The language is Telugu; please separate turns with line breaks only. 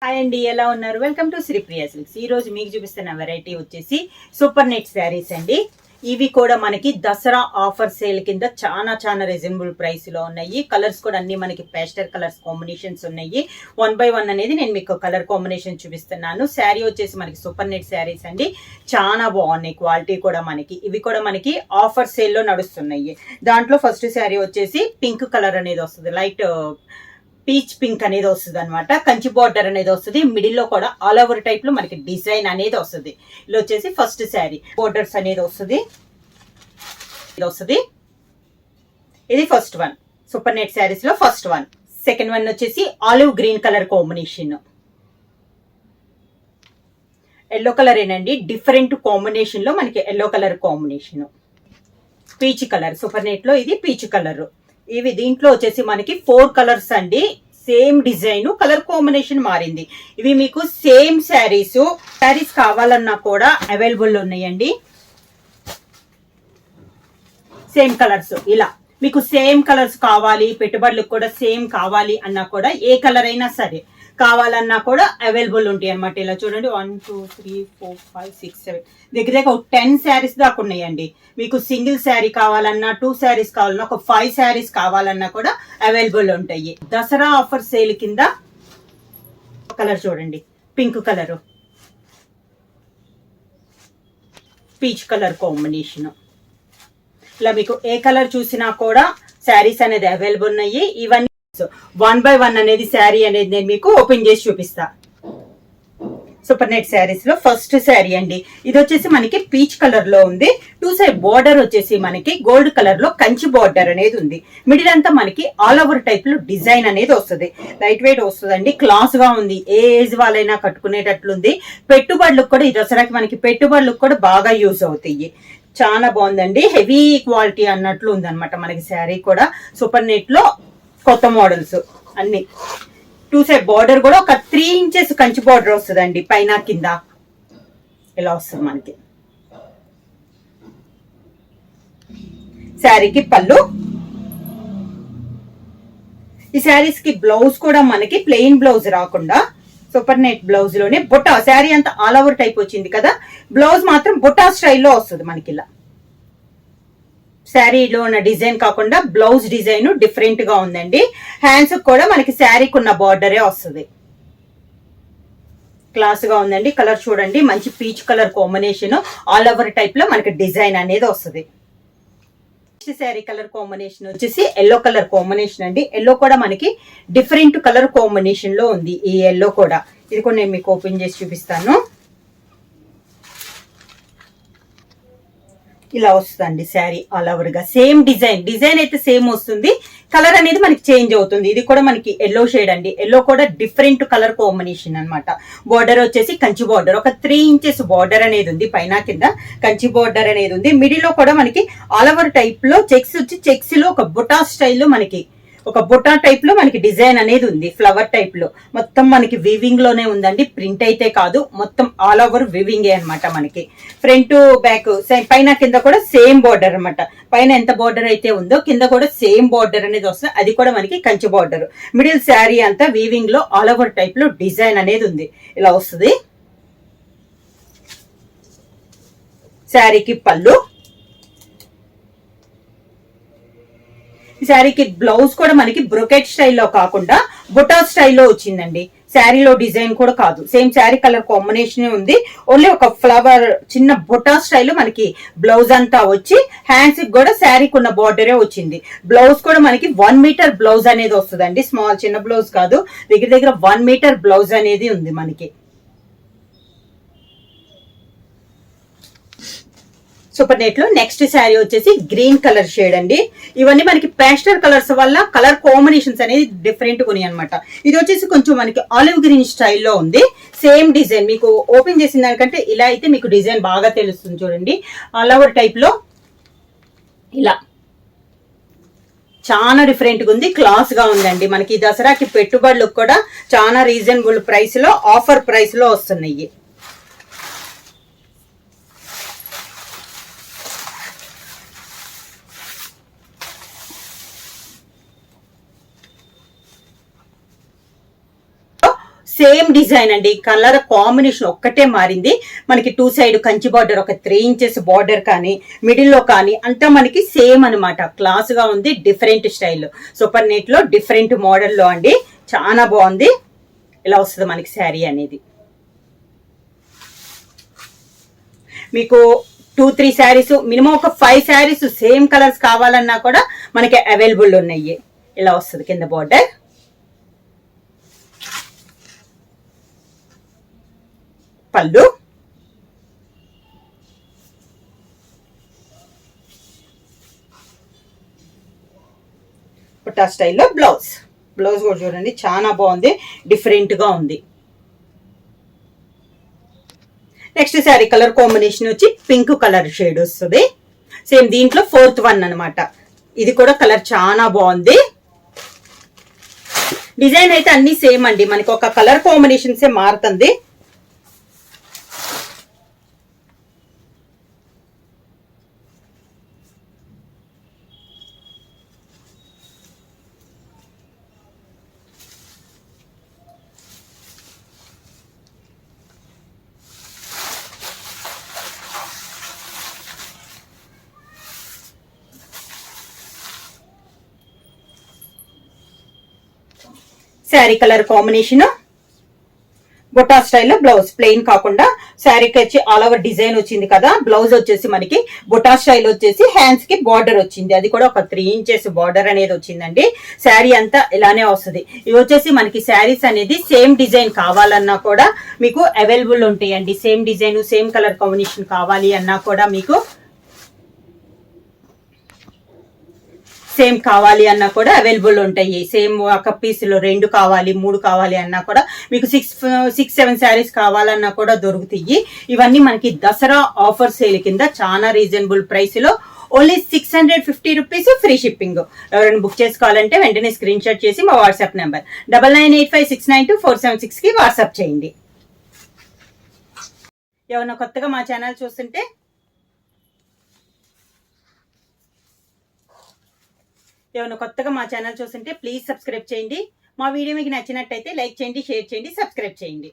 హాయ్ అండి, ఎలా ఉన్నారు? Welcome to Sripriya silks. ఈ రోజు మీకు చూపిస్తున్న వెరైటీ వచ్చేసి సూపర్ నెట్ శారీస్ అండి. ఇవి కూడా మనకి దసరా ఆఫర్ సేల్ కింద చాలా రీజనబుల్ ప్రైస్ లో ఉన్నాయి. కలర్స్ కూడా అన్ని మనకి పేస్టల్ కలర్స్ కాంబినేషన్స్ ఉన్నాయి. 1 by 1 అనేది నేను మీకు కలర్ కాంబినేషన్ చూపిస్తున్నాను. శారీ వచ్చేసి మనకి సూపర్ నెట్ శారీస్ అండి. చాలా బాగున్నాయి, క్వాలిటీ కూడా మనకి. ఇవి కూడా మనకి ఆఫర్ సేల్ లో నడుస్తున్నాయి. దాంట్లో ఫస్ట్ శారీ వచ్చేసి పింక్ కలర్ అనేది వస్తుంది, లైట్ పీచ్ పింక్ అనేది వస్తుంది అనమాట. కంచి బార్డర్ అనేది వస్తుంది. మిడిల్ లో కూడా ఆల్ ఓవర్ టైప్ లో మనకి డిజైన్ అనేది వస్తుంది. ఇలా వచ్చేసి ఫస్ట్ శారీ బోర్డర్స్ అనేది వస్తుంది. ఇది first one, super net saris లో ఫస్ట్ వన్. సెకండ్ వన్ వచ్చేసి olive green colour combination, yellow colour ఏనండి. డిఫరెంట్ కాంబినేషన్ లో మనకి yellow colour combination, peach colour. Super net లో ఇది పీచ్ కలర్. ఇవి దీంట్లో వచ్చేసి మనకి 4 కలర్స్ అండి. సేమ్ డిజైన్, కలర్ కాంబినేషన్ మారింది. ఇవి మీకు సేమ్ శారీస్ కావాలన్నా కూడా అవైలబుల్ ఉన్నాయండి. సేమ్ కలర్స్ ఇలా మీకు సేమ్ కలర్స్ కావాలి, పెట్టుబడులకు కూడా సేమ్ కావాలి అన్నా కూడా ఏ కలర్ అయినా సరే కావాలన్నా కూడా అవైలబుల్ ఉంటాయి అనమాట. ఇలా చూడండి, 1 2 3 4 5 6 7 దగ్గర 10 శారీస్ దాకా ఉన్నాయండి. మీకు సింగిల్ శారీ కావాలన్నా, 2 శారీస్ కావాలన్నా, ఒక 5 శారీస్ కావాలన్నా కూడా అవైలబుల్ ఉంటాయి. దసరా ఆఫర్ సేల్ కింద కలర్ చూడండి, pink colour, peach colour combination. ఇలా మీకు ఏ కలర్ చూసినా కూడా శారీస్ అనేది అవైలబుల్ ఉన్నాయి. ఇవన్నీ 1 by 1 అనేది శారీ అనేది నేను మీకు ఓపెన్ చేసి చూపిస్తా. సూపర్ నెట్ శారీస్ లో ఫస్ట్ శారీ అండి. ఇది వచ్చేసి మనకి పీచ్ కలర్ లో ఉంది. 2 సైడ్ బార్డర్ వచ్చేసి మనకి గోల్డ్ కలర్ లో కంచి బార్డర్ అనేది ఉంది. మిడిల్ అంతా మనకి ఆల్ ఓవర్ టైప్ లో డిజైన్ అనేది వస్తుంది. లైట్ వెయిట్ వస్తుందండి, క్లాస్ గా ఉంది. ఏ ఏజ్ వాళ్ళైనా కట్టుకునేటట్లుంది. పెట్టుబడులకు కూడా ఈ దసరాకి మనకి పెట్టుబడులకు కూడా బాగా యూజ్ అవుతాయి. చాలా బాగుందండి, హెవీ క్వాలిటీ అన్నట్లు ఉంది అనమాట మనకి శారీ కూడా. సూపర్ నెట్ లో కొత్త మోడల్స్ అన్ని. 2 సైడ్ బార్డర్ కూడా ఒక 3 ఇంచెస్ కంచి బార్డర్ వస్తుందండి, పైన కింద ఇలా వస్తుంది మనకి. శారీకి పళ్ళు. ఈ శారీస్ కి బ్లౌజ్ కూడా మనకి ప్లెయిన్ బ్లౌజ్ రాకుండా సూపర్ నెట్ బ్లౌజ్ లోనే బుట్టా, శారీ అంతా ఆల్ ఓవర్ టైప్ వచ్చింది కదా, బ్లౌజ్ మాత్రం బుట్టా స్టైల్లో వస్తుంది మనకి. ఇలా శారీలో ఉన్న డిజైన్ కాకుండా బ్లౌజ్ డిజైన్ డిఫరెంట్ గా ఉందండి. హ్యాండ్స్ కూడా మనకి శారీకి ఉన్న బార్డరే వస్తుంది. క్లాస్ గా ఉందండి. కలర్ చూడండి, మంచి peach colour combination, all over type లో మనకి డిజైన్ అనేది వస్తుంది. నెక్స్ట్ శారీ కలర్ కాంబినేషన్ వచ్చేసి ఎల్లో కలర్ కాంబినేషన్ అండి. ఎల్లో కూడా మనకి డిఫరెంట్ కలర్ కాంబినేషన్ లో ఉంది. ఈ ఎల్లో కూడా, ఇది కూడా నేను మీకు ఓపెన్ చేసి చూపిస్తాను. ఇలా వస్తుందండి శారీ ఆల్ ఓవర్ గా. సేమ్ డిజైన్ అయితే సేమ్ వస్తుంది, కలర్ అనేది మనకి చేంజ్ అవుతుంది. ఇది కూడా మనకి ఎల్లో షేడ్ అండి. ఎల్లో కూడా డిఫరెంట్ కలర్ కాంబినేషన్ అనమాట. బార్డర్ వచ్చేసి కంచి బార్డర్, ఒక 3 ఇంచెస్ బార్డర్ అనేది ఉంది. పైన కింద కంచి బార్డర్ అనేది ఉంది. మిడిల్ లో కూడా మనకి ఆల్ ఓవర్ టైప్ లో చెక్స్ వచ్చి, చెక్స్ లో ఒక బుటా స్టైల్లో మనకి ఒక బుటా టైప్ లో మనకి డిజైన్ అనేది ఉంది. ఫ్లవర్ టైప్ లో మొత్తం మనకి వీవింగ్ లోనే ఉందండి, ప్రింట్ అయితే కాదు. మొత్తం ఆల్ ఓవర్ వీవింగ్ అనమాట మనకి. ఫ్రంట్ బ్యాక్ పైన కింద కూడా సేమ్ బార్డర్ అనమాట. పైన ఎంత బార్డర్ అయితే ఉందో కింద కూడా సేమ్ బార్డర్ అనేది వస్తుంది. అది కూడా మనకి కంచి బార్డర్. మిడిల్ శారీ అంతా వీవింగ్ లో ఆల్ ఓవర్ టైప్ లో డిజైన్ అనేది ఉంది. ఇలా వస్తుంది. శారీకి పళ్ళు. ఈ శారీకి బ్లౌజ్ కూడా మనకి బ్రొకెట్ స్టైల్లో కాకుండా బుటా స్టైల్లో వచ్చిందండి. శారీలో డిజైన్ కూడా కాదు, సేమ్ శారీ కలర్ కాంబినేషన్ ఉంది. ఓన్లీ ఒక ఫ్లవర్ చిన్న బుటా స్టైల్ మనకి బ్లౌజ్ అంతా వచ్చి, హ్యాండ్స్ కూడా శారీకి ఉన్న బార్డరే వచ్చింది. బ్లౌజ్ కూడా మనకి 1 మీటర్ బ్లౌజ్ అనేది వస్తుందండి. స్మాల్ చిన్న బ్లౌజ్ కాదు, దగ్గర 1 మీటర్ బ్లౌజ్ అనేది ఉంది మనకి. సూపర్ నెట్ లో నెక్స్ట్ శారీ వచ్చేసి గ్రీన్ కలర్ షేడ్ అండి. ఇవన్నీ మనకి పేస్టల్ కలర్స్ వల్ల కలర్ కాంబినేషన్స్ అనేది డిఫరెంట్ ఉన్నాయి అనమాట. ఇది వచ్చేసి కొంచెం మనకి ఆలివ్ గ్రీన్ స్టైల్లో ఉంది. సేమ్ డిజైన్ మీకు ఓపెన్ చేసిన దానికంటే ఇలా అయితే మీకు డిజైన్ బాగా తెలుస్తుంది. చూడండి, ఆల్ ఓవర్ టైప్ లో ఇలా చాలా డిఫరెంట్ గా ఉంది, క్లాస్ గా ఉందండి. మనకి దసరాకి పెట్టుబడులకు కూడా చాలా రీజనబుల్ ప్రైస్ లో, ఆఫర్ ప్రైస్ లో వస్తున్నాయి. సేమ్ డిజైన్ అండి, కలర్ కాంబినేషన్ ఒక్కటే మారింది. మనకి 2 సైడ్ కంచి బార్డర్, ఒక 3 ఇంచెస్ బార్డర్ కానీ మిడిల్ లో కానీ అంతా మనకి సేమ్ అనమాట. క్లాస్ గా ఉంది, డిఫరెంట్ స్టైల్, సూపర్ నెట్ లో డిఫరెంట్ మోడల్ లో అండి. చాలా బాగుంది. ఇలా వస్తుంది మనకి శారీ అనేది. మీకు 2-3 శారీస్, మినిమం ఒక 5 శారీస్ సేమ్ కలర్స్ కావాలన్నా కూడా మనకి అవైలబుల్ ఉన్నాయి. ఇలా వస్తుంది కింద బార్డర్. పళ్ళు, పుట్టా స్టైల్లో బ్లౌజ్. బ్లౌజ్ కూడా చూడండి చాలా బాగుంది, డిఫరెంట్ గా ఉంది. నెక్స్ట్ శారీ కలర్ కాంబినేషన్ వచ్చి పింక్ కలర్ షేడ్ వస్తుంది. సేమ్ దీంట్లో 4th వన్ అనమాట. ఇది కూడా కలర్ చాలా బాగుంది. డిజైన్ అయితే అన్ని సేమ్ అండి, మనకి ఒక కలర్ కాంబినేషన్సే మారుతుంది. శారీ కలర్ కాంబినేషన్ బొటా స్టైల్లో బ్లౌజ్, ప్లెయిన్ కాకుండా శారీకి వచ్చి ఆల్ ఓవర్ డిజైన్ వచ్చింది కదా. బ్లౌజ్ వచ్చేసి మనకి బొటా స్టైల్ వచ్చేసి హ్యాండ్స్ కి బార్డర్ వచ్చింది, అది కూడా ఒక 3 ఇంచెస్ బార్డర్ అనేది వచ్చిందండి. శారీ అంతా ఇలానే వస్తుంది. ఇవి వచ్చేసి మనకి శారీస్ అనేది సేమ్ డిజైన్ కావాలన్నా కూడా మీకు అవైలబుల్ ఉంటాయండి. Same design same colour combination కావాలి అన్నా కూడా మీకు సేమ్ కావాలి అన్నా కూడా అవైలబుల్ ఉంటాయి. సేమ్ ఒక పీసులో 2 కావాలి 3 కావాలి అన్నా కూడా మీకు 6-7 శారీస్ కావాలన్నా కూడా దొరుకుతాయి. ఇవన్నీ మనకి దసరా ఆఫర్ సేల్ కింద చాలా రీజనబుల్ ప్రైస్ లో ఓన్లీ 650 రూపీస్ ఫ్రీ షిప్పింగ్. ఎవరైనా బుక్ చేసుకోవాలంటే వెంటనే స్క్రీన్ షాట్ చేసి మా వాట్సాప్ నెంబర్ 9985692476 కి వాట్సాప్ చేయండి. ఎవరైనా కొత్తగా మా ఛానల్ చూస్తుంటే ప్లీజ్ సబ్స్క్రైబ్ చేయండి. మా వీడియో మీకు నచ్చినట్టయితే లైక్ చేయండి, షేర్ చేయండి, సబ్స్క్రైబ్ చేయండి.